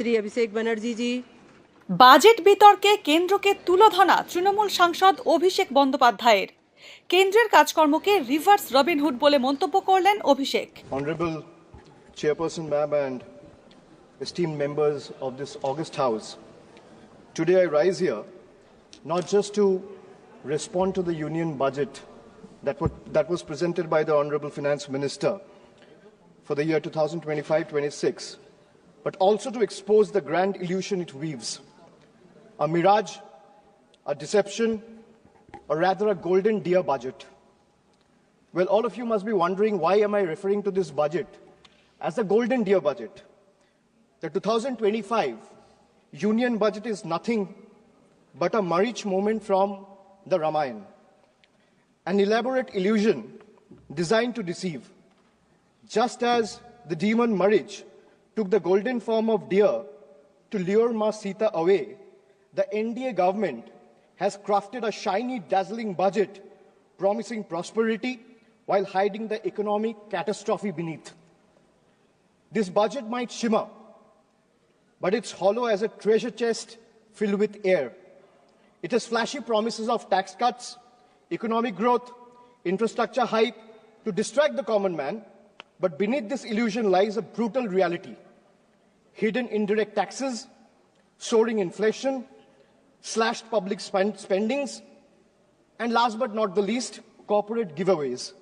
Shri Abhishek Banerjee ji. Budget বিতর্কে কেন্দ্রকে তুলোধনা তৃণমূল সাংসদ অভিষেক বন্দ্যোপাধ্যায়ের। কেন্দ্রের কাজকর্মকে রিভার্স রবিনহুড বলে মন্তব্য করলেন অভিষেক। Honorable Chairperson Ma'am and esteemed members of this august House, today I rise here not just to respond to the union budget that was presented by the Honorable Finance Minister for the year 2025-26, but also to expose the grand illusion it weaves. A mirage, a deception, or rather a golden deer budget. Well, all of you must be wondering, why am I referring to this budget as the golden deer budget? The 2025 union budget is nothing but a marriage moment from the Ramayana, an elaborate illusion designed to deceive. Just as the demon marriage took the golden form of deer to lure Ma Sita away, the NDA government has crafted a shiny, dazzling budget promising prosperity while hiding the economic catastrophe beneath. This budget might shimmer, but it's hollow as a treasure chest filled with air. It has flashy promises of tax cuts, economic growth, infrastructure hype to distract the common man, but beneath this illusion lies a brutal reality. Hidden indirect taxes, soaring inflation, slashed public spendings, and last but not the least, corporate giveaways.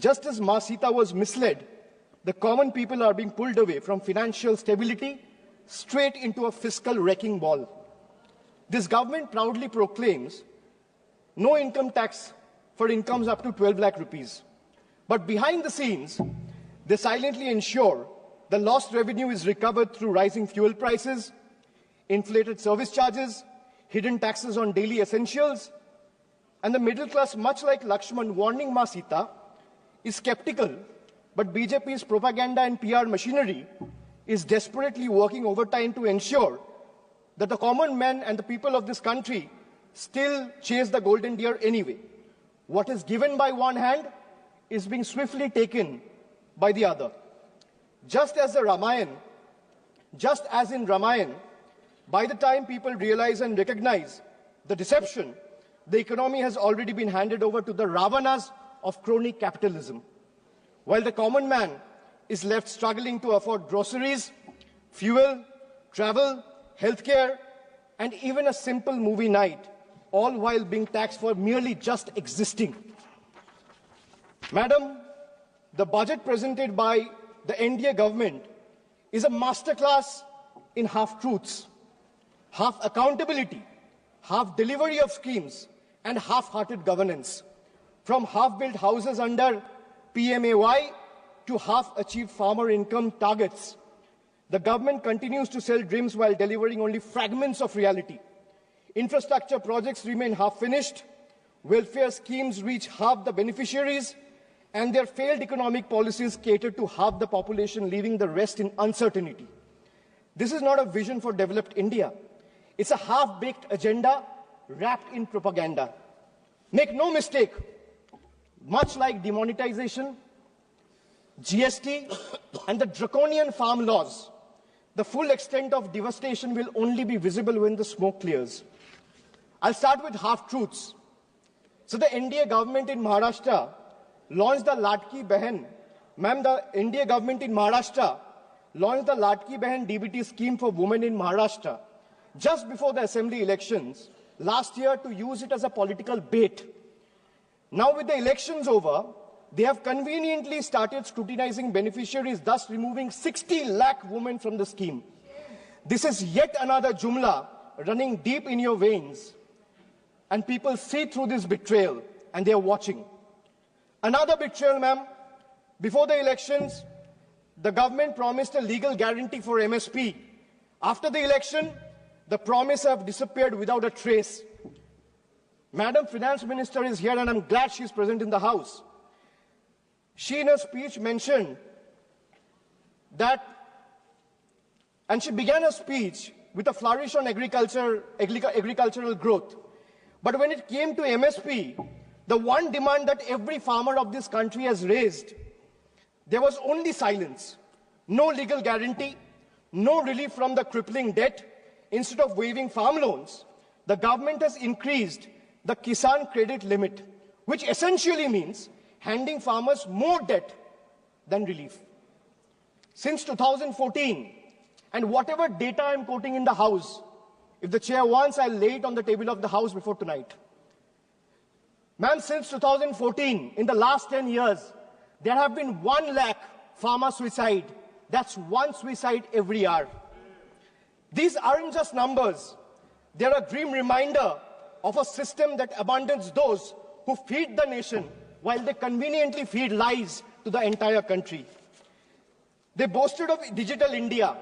Just as Ma Sita was misled, the common people are being pulled away from financial stability straight into a fiscal wrecking ball. This government proudly proclaims no income tax for incomes up to 12 lakh rupees. But behind the scenes, they silently ensure the lost revenue is recovered through rising fuel prices, inflated service charges, hidden taxes on daily essentials, and the middle class, much like Lakshman warning Ma Sita, is skeptical, but BJP's propaganda and PR machinery is desperately working overtime to ensure that the common man and the people of this country still chase the golden deer anyway. What is given by one hand is being swiftly taken by the other. Just as in Ramayana, by the time people realize and recognize the deception, the economy has already been handed over to the Ravanas of crony capitalism. While the common man is left struggling to afford groceries, fuel, travel, healthcare, and even a simple movie night, all while being taxed for merely just existing. Madam, the budget presented by the NDA government is a masterclass in half-truths, half accountability, half delivery of schemes, and half-hearted governance. From half-built houses under PMAY to half-achieved farmer income targets, the government continues to sell dreams while delivering only fragments of reality. Infrastructure projects remain half-finished, welfare schemes reach half the beneficiaries, and their failed economic policies cater to half the population, leaving the rest in uncertainty. This is not a vision for developed India. It's a half-baked agenda wrapped in propaganda. Make no mistake, much like demonetization, GST, and the draconian farm laws, the full extent of devastation will only be visible when the smoke clears. I'll start with half-truths. So the NDA government in Maharashtra launched the Ladki Behan. Ma'am, the NDA government in Maharashtra launched the Ladki Behan DBT scheme for women in Maharashtra just before the assembly elections last year to use it as a political bait. Now with the elections over, they have conveniently started scrutinizing beneficiaries, thus removing 60 lakh women from the scheme. This is yet another jumla running deep in your veins, and people see through this betrayal, and they are watching. Another betrayal, ma'am. Before the elections, the government promised a legal guarantee for MSP. After the election, the promise have disappeared without a trace. Madam Finance Minister is here, and I'm glad she's present in the House. She in her speech mentioned that, and she began her speech with a flourish on agricultural growth. But when it came to MSP, the one demand that every farmer of this country has raised, there was only silence. No legal guarantee, no relief from the crippling debt. Instead of waiving farm loans, the government has increased the Kisan credit limit, which essentially means handing farmers more debt than relief. Since 2014, and whatever data I'm quoting in the House, if the chair wants, I'll lay it on the table of the House before tonight. Ma'am, since 2014, in the last 10 years, there have been 1 lakh farmer suicide. That's 1 suicide every hour. These aren't just numbers. They're a grim reminder of a system that abandons those who feed the nation while they conveniently feed lies to the entire country. They boasted of digital India,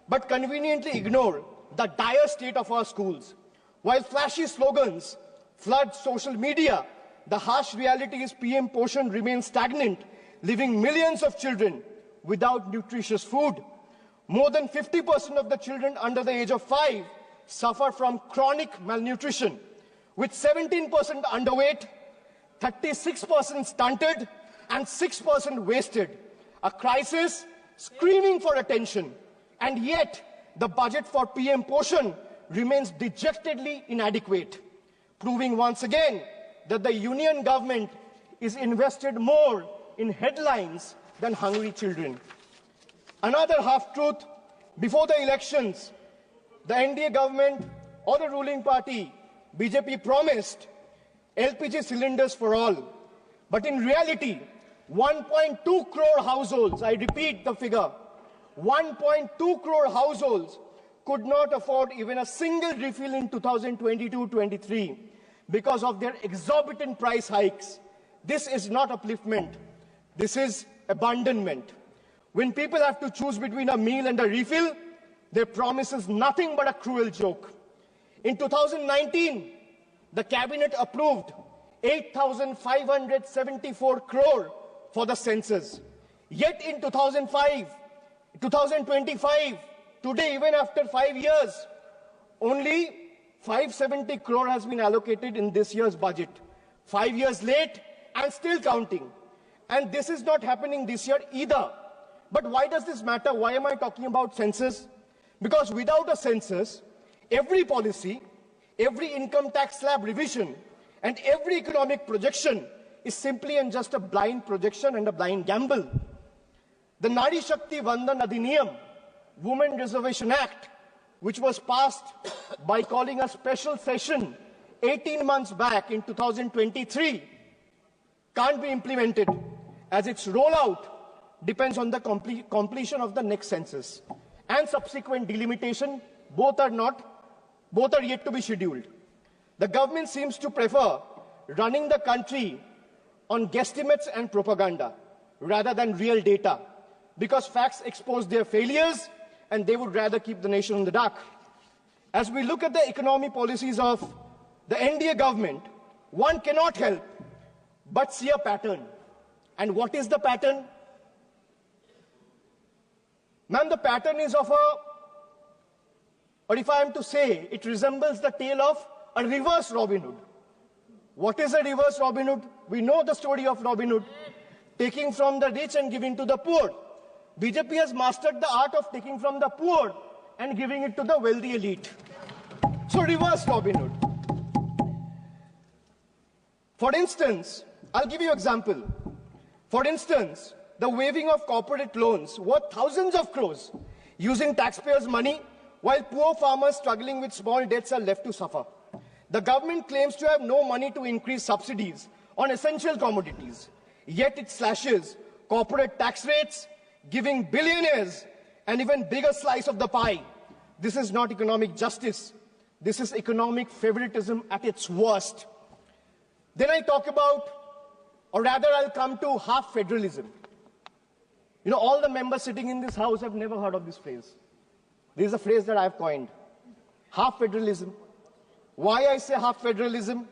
but conveniently ignore the dire state of our schools. While flashy slogans flood social media, the harsh reality is PM Poshan remains stagnant, leaving millions of children without nutritious food. More than 50% of the children under the age of 5 suffer from chronic malnutrition, with 17% underweight, 36% stunted, and 6% wasted. A crisis screaming for attention. And yet, the budget for PM Poshan remains dejectedly inadequate, proving once again that the union government is invested more in headlines than hungry children. Another half-truth: before the elections, the NDA government or the ruling party, BJP, promised LPG cylinders for all. But in reality, 1.2 crore households, I repeat the figure, 1.2 crore households could not afford even a single refill in 2022-23 because of their exorbitant price hikes. This is not upliftment. This is abandonment. When people have to choose between a meal and a refill, their promise is nothing but a cruel joke. In 2019, the cabinet approved 8,574 crore for the census. Yet in 2025, today, even after 5 years, only 570 crore has been allocated in this year's budget. 5 years late and still counting. And this is not happening this year either. But why does this matter? Why am I talking about census? Because without a census, every policy, every income tax slab revision, and every economic projection is simply and just a blind projection and a blind gamble. The Nari Shakti Vandan Adhiniyam, Women Reservation Act, which was passed by calling a special session 18 months back in 2023, can't be implemented as its rollout depends on the completion of the next census and subsequent delimitation. Both are yet to be scheduled. The government seems to prefer running the country on guesstimates and propaganda rather than real data, because facts expose their failures and they would rather keep the nation in the dark. As we look at the economic policies of the NDA government, one cannot help but see a pattern. And what is the pattern? Ma'am, the pattern is of or if I am to say, it resembles the tale of a reverse Robin Hood. What is a reverse Robin Hood? We know the story of Robin Hood, taking from the rich and giving to the poor. BJP has mastered the art of taking from the poor and giving it to the wealthy elite. So reverse Robin Hood. For instance, I'll give you an example. For instance, the waiving of corporate loans worth thousands of crores using taxpayers' money, while poor farmers struggling with small debts are left to suffer. The government claims to have no money to increase subsidies on essential commodities, yet it slashes corporate tax rates, giving billionaires an even bigger slice of the pie. This is not economic justice. This is economic favoritism at its worst. Then I talk about, or rather I'll come to half federalism. You know, all the members sitting in this house have never heard of this phrase. This is a phrase that I've coined. Half federalism. Why I say half federalism?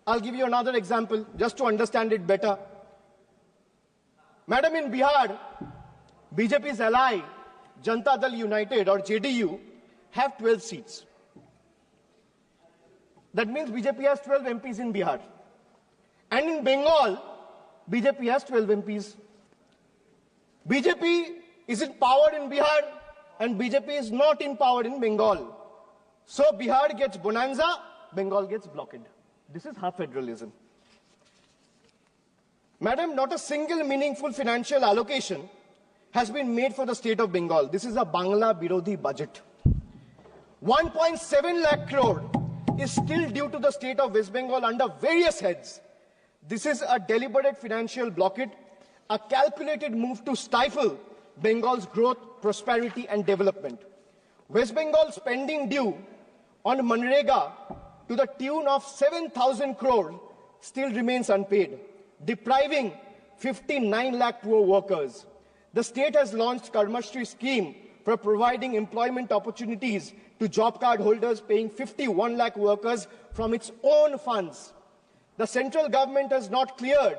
I'll give you another example just to understand it better. Madam, in Bihar, BJP's ally, Janata Dal United or JDU, have 12 seats. That means BJP has 12 MPs in Bihar. And in Bengal, BJP has 12 MPs. BJP is in power in Bihar and BJP is not in power in Bengal. So Bihar gets bonanza, Bengal gets blockade. This is half federalism. Madam, not a single meaningful financial allocation has been made for the state of Bengal. This is a Bangla Birodhi budget. 1.7 lakh crore is still due to the state of West Bengal under various heads. This is a deliberate financial blockade, a calculated move to stifle Bengal's growth, prosperity and development. West Bengal's spending due on Manrega to the tune of 7,000 crore still remains unpaid, depriving 59 lakh poor workers. The state has launched Karmashri scheme for providing employment opportunities to job card holders, paying 51 lakh workers from its own funds. The central government has not cleared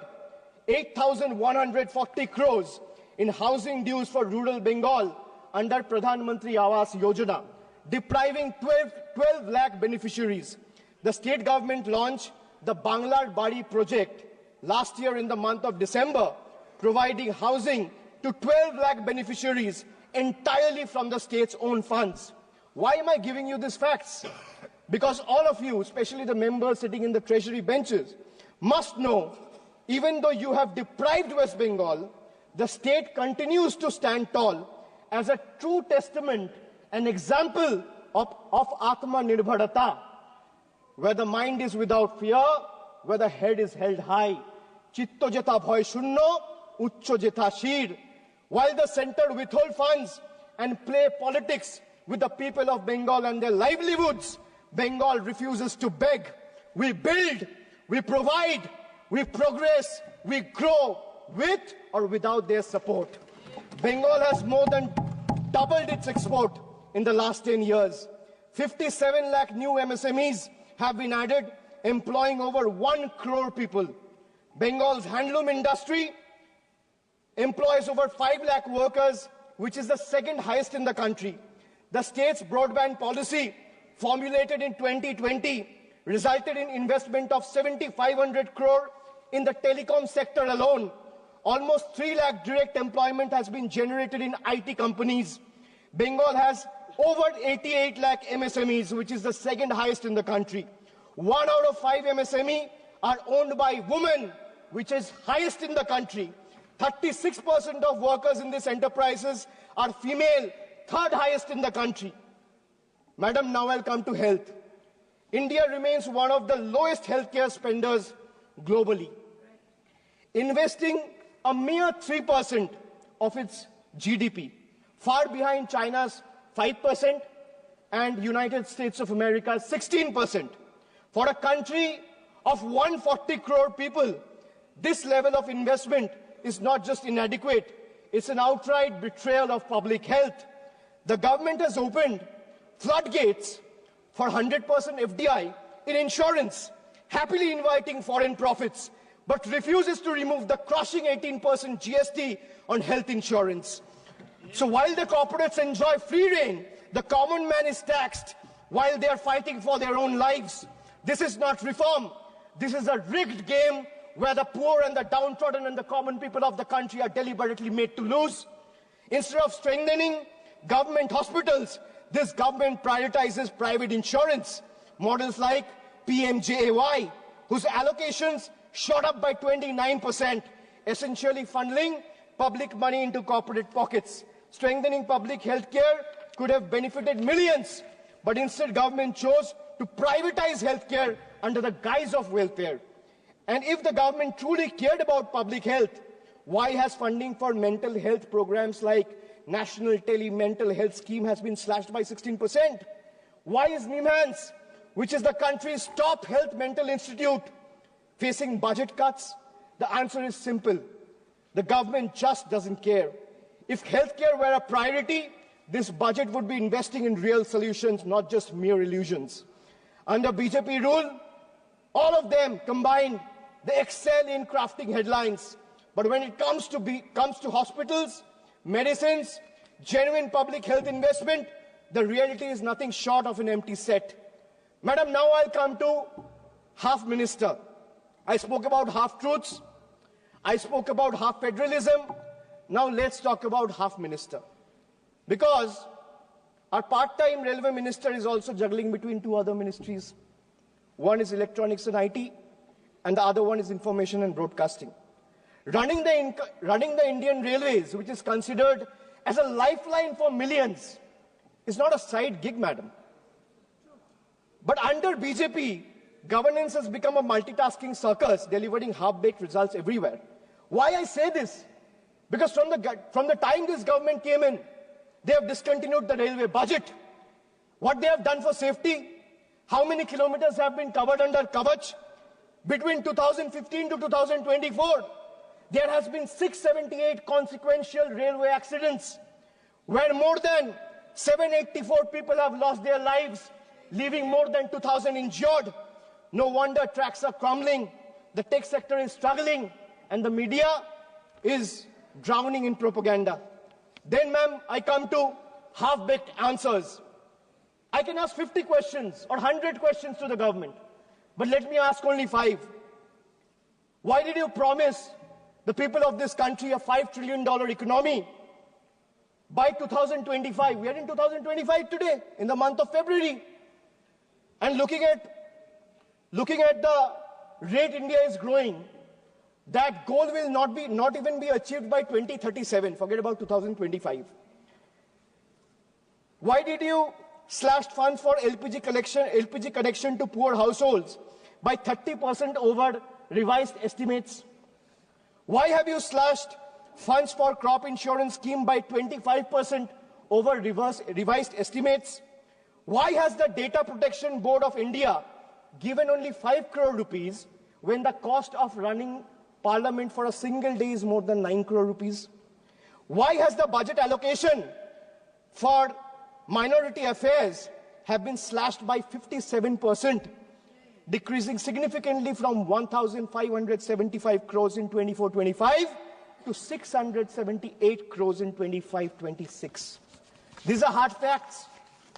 8,140 crores in housing dues for rural Bengal under Pradhan Mantri Awas Yojana, depriving 12 lakh beneficiaries. The state government launched the Banglar Bari project last year in the month of December, providing housing to 12 lakh beneficiaries entirely from the state's own funds. Why am I giving you these facts? Because all of you, especially the members sitting in the treasury benches, must know, even though you have deprived West Bengal, the state continues to stand tall as a true testament, an example of Atma Nirbharata, where the mind is without fear, where the head is held high. Chitto jeta bhoy shunno, uchcho jeta shir. While the center withhold funds and play politics with the people of Bengal and their livelihoods, Bengal refuses to beg. We build, we provide, we progress, we grow with or without their support. Bengal has more than doubled its export in the last 10 years. 57 lakh new MSMEs have been added, employing over 1 crore people. Bengal's handloom industry employs over 5 lakh workers, which is the second highest in the country. The state's broadband policy, formulated in 2020, resulted in investment of 7,500 crore in the telecom sector alone. Almost 3 lakh direct employment has been generated in IT companies. Bengal has over 88 lakh MSMEs, which is the second highest in the country. 1 out of 5 MSME are owned by women, which is highest in the country. 36% of workers in these enterprises are female, third highest in the country. Madam, now I'll come to health. India remains one of the lowest healthcare spenders globally, investing a mere 3% of its GDP, far behind China's 5% and United States of America's 16%. For a country of 140 crore people, this level of investment is not just inadequate, it's an outright betrayal of public health. The government has opened floodgates for 100% FDI in insurance, happily inviting foreign profits, but refuses to remove the crushing 18% GST on health insurance. So while the corporates enjoy free rein, the common man is taxed while they are fighting for their own lives. This is not reform. This is a rigged game where the poor and the downtrodden and the common people of the country are deliberately made to lose. Instead of strengthening government hospitals, this government prioritizes private insurance. Models like PMJAY, whose allocations shot up by 29%, essentially funneling public money into corporate pockets. Strengthening public health care could have benefited millions, but instead government chose to privatize healthcare under the guise of welfare. And if the government truly cared about public health, why has funding for mental health programs like National Tele-Mental Health Scheme has been slashed by 16%? Why is NIMHANS, which is the country's top health mental institute, facing budget cuts? The answer is simple. The government just doesn't care. If healthcare were a priority, this budget would be investing in real solutions, not just mere illusions. Under BJP rule, all of them combined, they excel in crafting headlines. But when it comes to hospitals, medicines, genuine public health investment, the reality is nothing short of an empty set. Madam, now I'll come to half minister. I spoke about half truths. I spoke about half federalism. Now let's talk about half minister. Because Our part-time railway minister is also juggling between two other ministries. One is electronics and IT, and the other one is information and broadcasting. Running the Indian Railways, which is considered as a lifeline for millions, is not a side gig, madam. But under BJP, governance has become a multitasking circus, delivering half-baked results everywhere. Why I say this? Because from the time this government came in, they have discontinued the railway budget. What they have done for safety, how many kilometers have been covered under Kavach? Between 2015 to 2024, there has been 678 consequential railway accidents, where more than 784 people have lost their lives, leaving more than 2,000 injured. No wonder tracks are crumbling, the tech sector is struggling, and the media is drowning in propaganda. Then, ma'am, I come to half-baked answers. I can ask 50 questions or 100 questions to the government, but let me ask only 5. Why did you promise the people of this country a $5 trillion economy by 2025? We are in 2025 today, in the month of February. And looking at the rate India is growing, that goal will not even be achieved by 2037. Forget about 2025. Why did you slash funds for LPG connection to poor households by 30% over revised estimates? Why have you slashed funds for crop insurance scheme by 25% over revised estimates? Why has the Data Protection Board of India given only 5 crore rupees when the cost of running Parliament for a single day is more than 9 crore rupees? Why has the budget allocation for minority affairs have been slashed by 57%, decreasing significantly from 1,575 crores in 24-25 to 678 crores in 25-26. These are hard facts.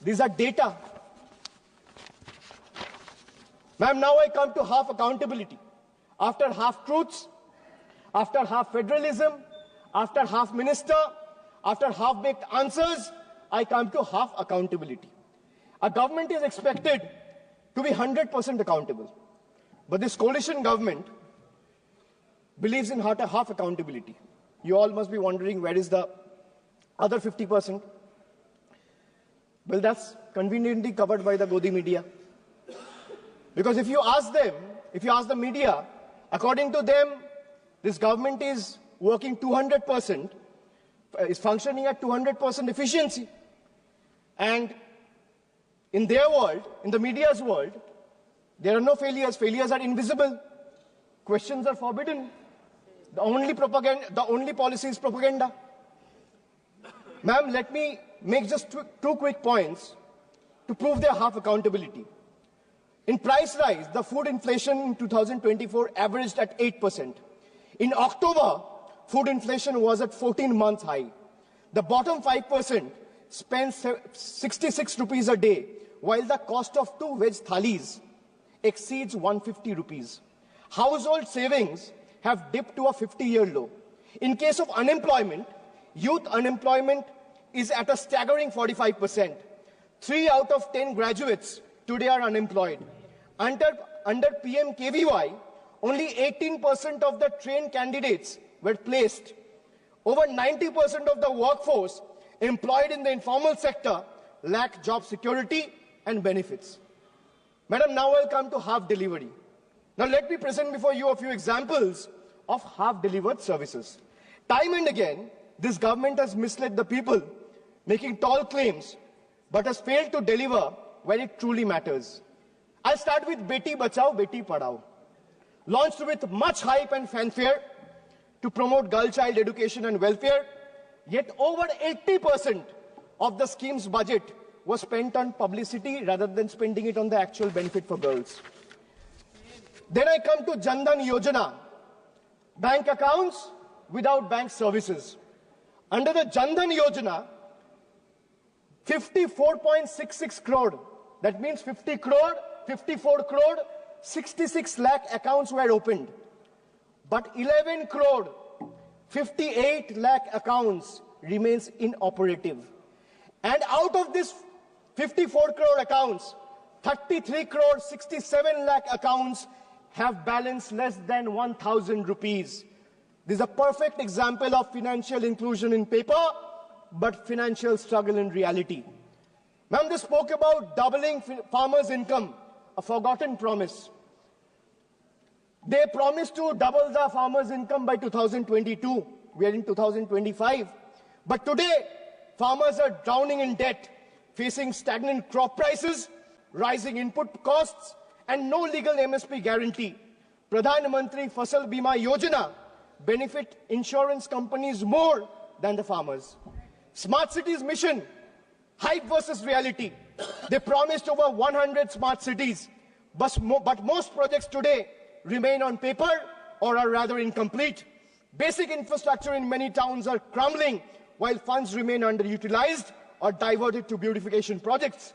These are data. Ma'am, now I come to half accountability. After half truths, after half federalism, after half minister, after half baked answers, I come to half accountability. A government is expected to be 100% accountable. But this coalition government believes in half accountability. You all must be wondering, where is the other 50%? Well, that's conveniently covered by the Godi media. Because if you ask the media, according to them, this government is working 200%, is functioning at 200% efficiency. And in their world, in the media's world, there are no failures. Failures are invisible. Questions are forbidden. The only policy is propaganda. Ma'am, let me make just two quick points to prove their half accountability. In price rise, the food inflation in 2024 averaged at 8%. In October, food inflation was at 14 months high. The bottom 5% spends 66 rupees a day, while the cost of 2 veg thalis exceeds 150 rupees. Household savings have dipped to a 50-year low. In case of unemployment, youth unemployment is at a staggering 45%. 3 out of 10 graduates today are unemployed. Under PMKVY, only 18% of the trained candidates were placed. Over 90% of the workforce employed in the informal sector lack job security and benefits. Madam, now I'll come to half delivery. Now let me present before you a few examples of half delivered services. Time and again, this government has misled the people, making tall claims, but has failed to deliver where it truly matters. I'll start with Beti Bachao, Beti Padhao. Launched with much hype and fanfare to promote girl child education and welfare, yet over 80% of the scheme's budget was spent on publicity rather than spending it on the actual benefit for girls. Then I come to Jandan Yojana, bank accounts without bank services. Under the Jandan Yojana, 54.66 crore, that means 50 crore, 54 crore, 66 lakh accounts were opened. But 11 crore, 58 lakh accounts remains inoperative. And out of this 54 crore accounts, 33 crore 67 lakh accounts have balance less than 1,000 rupees. This is a perfect example of financial inclusion in paper, but financial struggle in reality. Ma'am, they spoke about doubling farmers' income, a forgotten promise. They promised to double the farmers' income by 2022. We are in 2025. But today, farmers are drowning in debt, facing stagnant crop prices, rising input costs, and no legal MSP guarantee. Pradhan Mantri Fasal Bima Yojana benefit insurance companies more than the farmers. Smart Cities mission, hype versus reality. They promised over 100 smart cities, but most projects today remain on paper or are rather incomplete. Basic infrastructure in many towns are crumbling while funds remain underutilized or diverted to beautification projects.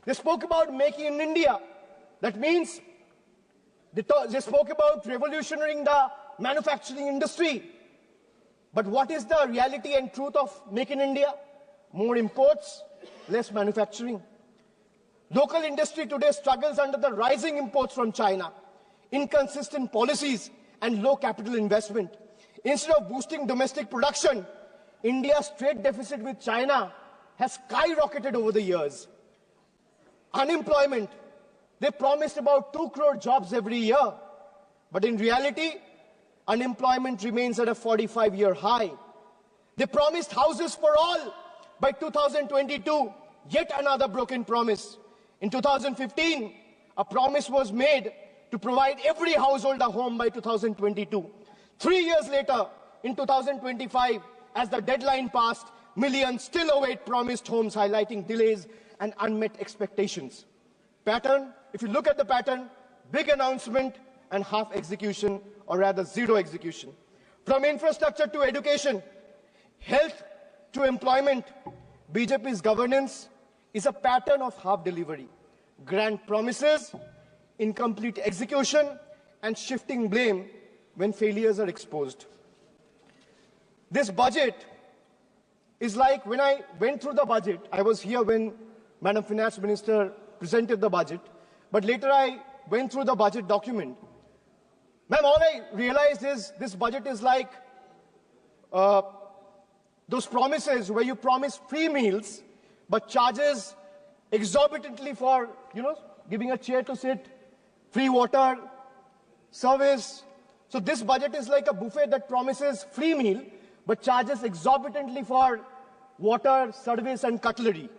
They spoke about making in India. That means they spoke about revolutionizing the manufacturing industry. But what is the reality and truth of Make in India? More imports, less manufacturing. Local industry today struggles under the rising imports from China, inconsistent policies, and low capital investment. Instead of boosting domestic production, India's trade deficit with China has skyrocketed over the years. Unemployment, they promised about 2 crore jobs every year. But in reality, unemployment remains at a 45-year high. They promised houses for all by 2022, yet another broken promise. In 2015, a promise was made to provide every household a home by 2022. 3 years later, in 2025, as the deadline passed, millions still await promised homes, highlighting delays and unmet expectations. Pattern, if you look at the pattern, big announcement and half execution, or rather zero execution. From infrastructure to education, health to employment, BJP's governance is a pattern of half delivery. Grand promises, incomplete execution, and shifting blame when failures are exposed. This budget is like when I went through the budget, I was here when Madam Finance Minister presented the budget, but later I went through the budget document. Ma'am, all I realized is this budget is like those promises where you promise free meals, but charges exorbitantly for, giving a chair to sit, free water, service. So this budget is like a buffet that promises free meal, but charges exorbitantly for water, service, and cutlery.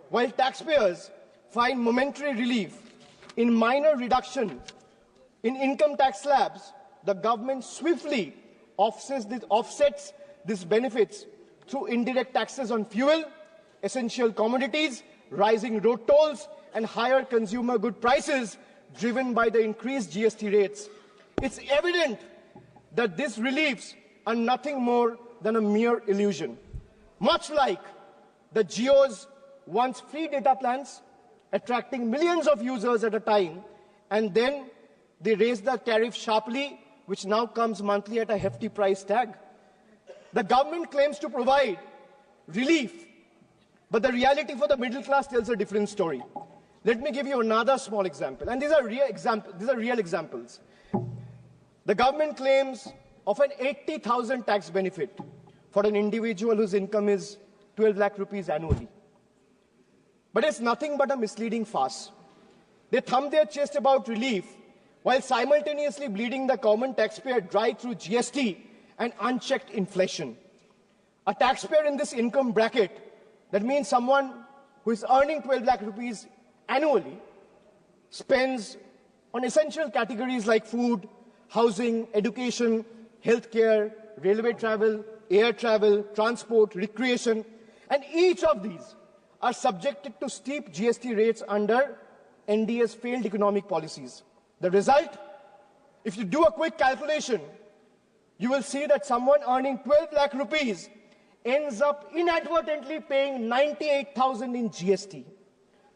While taxpayers find momentary relief in minor reduction in income tax slabs, the government swiftly offsets these benefits through indirect taxes on fuel, essential commodities, rising road tolls, and higher consumer good prices driven by the increased GST rates. It's evident that these reliefs are nothing more than a mere illusion. Much like the Jio's once free data plans, attracting millions of users at a time, and then they raise the tariff sharply, which now comes monthly at a hefty price tag. The government claims to provide relief, but the reality for the middle class tells a different story. Let me give you another small example, and these are real examples. The government claims of an 80,000 tax benefit for an individual whose income is 12 lakh rupees annually. But it's nothing but a misleading farce. They thumb their chest about relief while simultaneously bleeding the common taxpayer dry through GST and unchecked inflation. A taxpayer in this income bracket, that means someone who is earning 12 lakh rupees annually, spends on essential categories like food, housing, education, healthcare, railway travel, air travel, transport, recreation, and each of these are subjected to steep GST rates under NDA's failed economic policies. The result, if you do a quick calculation, you will see that someone earning 12 lakh rupees ends up inadvertently paying 98,000 in GST.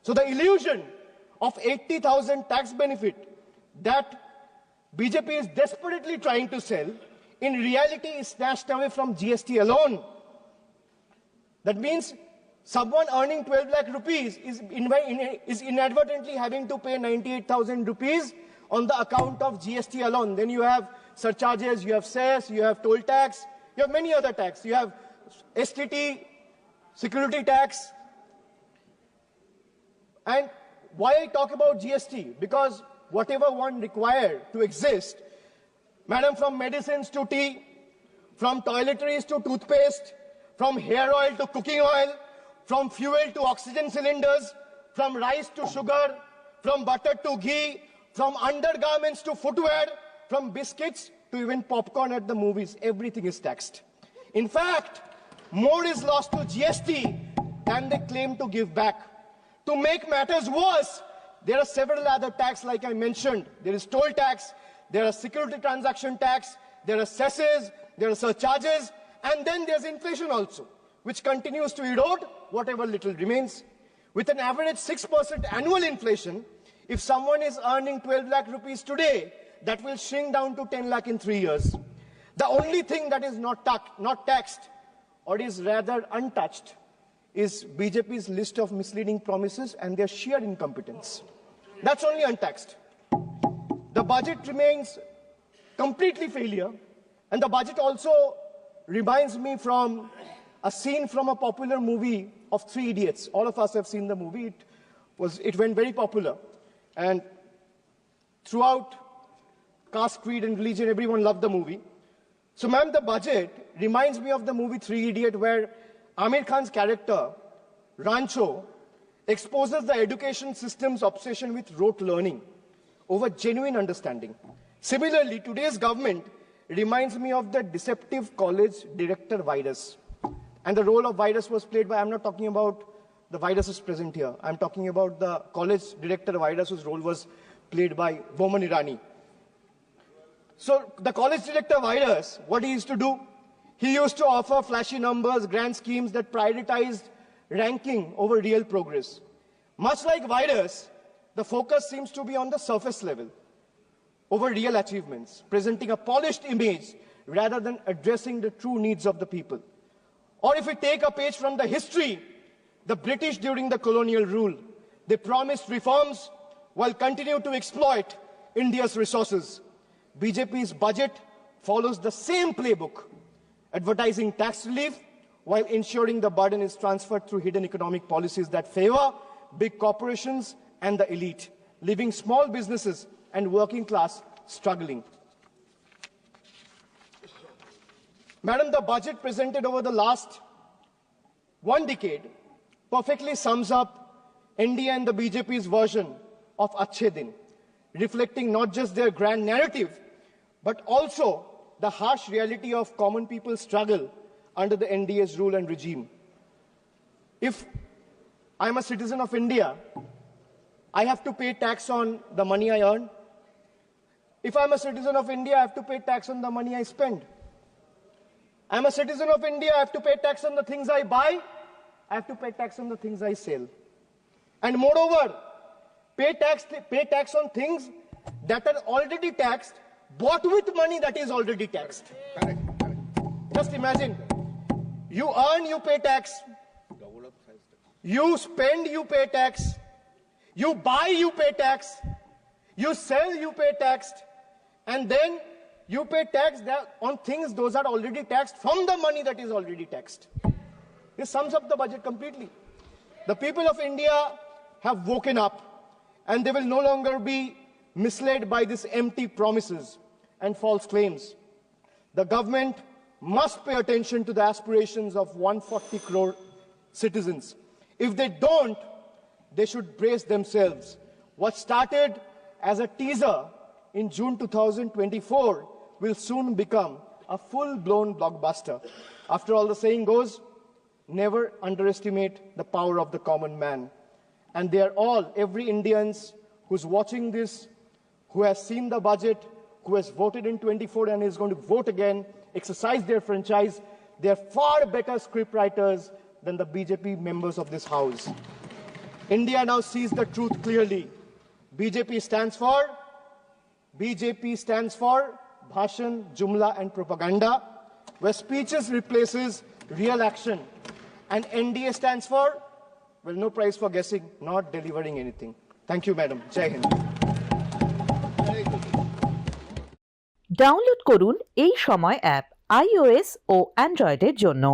So the illusion of 80,000 tax benefit that BJP is desperately trying to sell, in reality is snatched away from GST alone. That means Someone earning 12 lakh rupees is inadvertently having to pay 98,000 rupees on the account of GST alone. Then you have surcharges, you have cess, you have toll tax, you have many other tax. You have STT, security tax. And why I talk about GST? Because whatever one required to exist, madam, from medicines to tea, from toiletries to toothpaste, from hair oil to cooking oil, from fuel to oxygen cylinders, from rice to sugar, from butter to ghee, from undergarments to footwear, from biscuits to even popcorn at the movies, everything is taxed. In fact, more is lost to GST than they claim to give back. To make matters worse, there are several other taxes like I mentioned. There is toll tax, there are security transaction tax, there are cesses, there are surcharges, and then there's inflation also, which continues to erode whatever little remains. With an average 6% annual inflation, if someone is earning 12 lakh rupees today, that will shrink down to 10 lakh in 3 years. The only thing that is not taxed, or is rather untouched, is BJP's list of misleading promises and their sheer incompetence. That's only untaxed. The budget remains completely failure, and the budget also reminds me from a scene from a popular movie of Three Idiots. All of us have seen the movie. It went very popular. And throughout caste, creed, and religion, everyone loved the movie. So, ma'am, the budget reminds me of the movie Three Idiots, where Amir Khan's character, Rancho, exposes the education system's obsession with rote learning over genuine understanding. Similarly, today's government reminds me of the deceptive college director virus. And the role of virus was played by, I'm not talking about the viruses present here, I'm talking about the college director virus whose role was played by Boman Irani. So the college director virus, what he used to do, he used to offer flashy numbers, grand schemes that prioritized ranking over real progress. Much like virus, the focus seems to be on the surface level over real achievements, presenting a polished image rather than addressing the true needs of the people. Or if we take a page from the history, the British during the colonial rule, they promised reforms while continuing to exploit India's resources. BJP's budget follows the same playbook, advertising tax relief while ensuring the burden is transferred through hidden economic policies that favor big corporations and the elite, leaving small businesses and working class struggling. Madam, the budget presented over the last 1 decade perfectly sums up India and the BJP's version of Achhe Din, reflecting not just their grand narrative, but also the harsh reality of common people's struggle under the NDA's rule and regime. If I'm a citizen of India, I have to pay tax on the money I earn. If I'm a citizen of India, I have to pay tax on the money I spend. I'm a citizen of India, I have to pay tax on the things I buy, I have to pay tax on the things I sell. And moreover, pay tax on things that are already taxed, bought with money that is already taxed. Correct. Just imagine, you earn, you pay tax. You spend, you pay tax. You buy, you pay tax. You sell, you pay tax. And then you pay tax on things those are already taxed from the money that is already taxed. This sums up the budget completely. The people of India have woken up, and they will no longer be misled by these empty promises and false claims. The government must pay attention to the aspirations of 140 crore citizens. If they don't, they should brace themselves. What started as a teaser in June 2024 will soon become a full-blown blockbuster. After all, the saying goes, never underestimate the power of the common man. And they are all, every Indian who's watching this, who has seen the budget, who has voted in 24 and is going to vote again, exercise their franchise, they are far better scriptwriters than the BJP members of this house. India now sees the truth clearly. BJP stands for Bhashan, Jumla and propaganda, where speeches replaces real action And NDA stands for, well, no prize for guessing, not delivering anything. Thank you, madam. Jai Hind. Download করুন এই সময় app iOS ও অ্যান্ড্রয়েডের জন্য।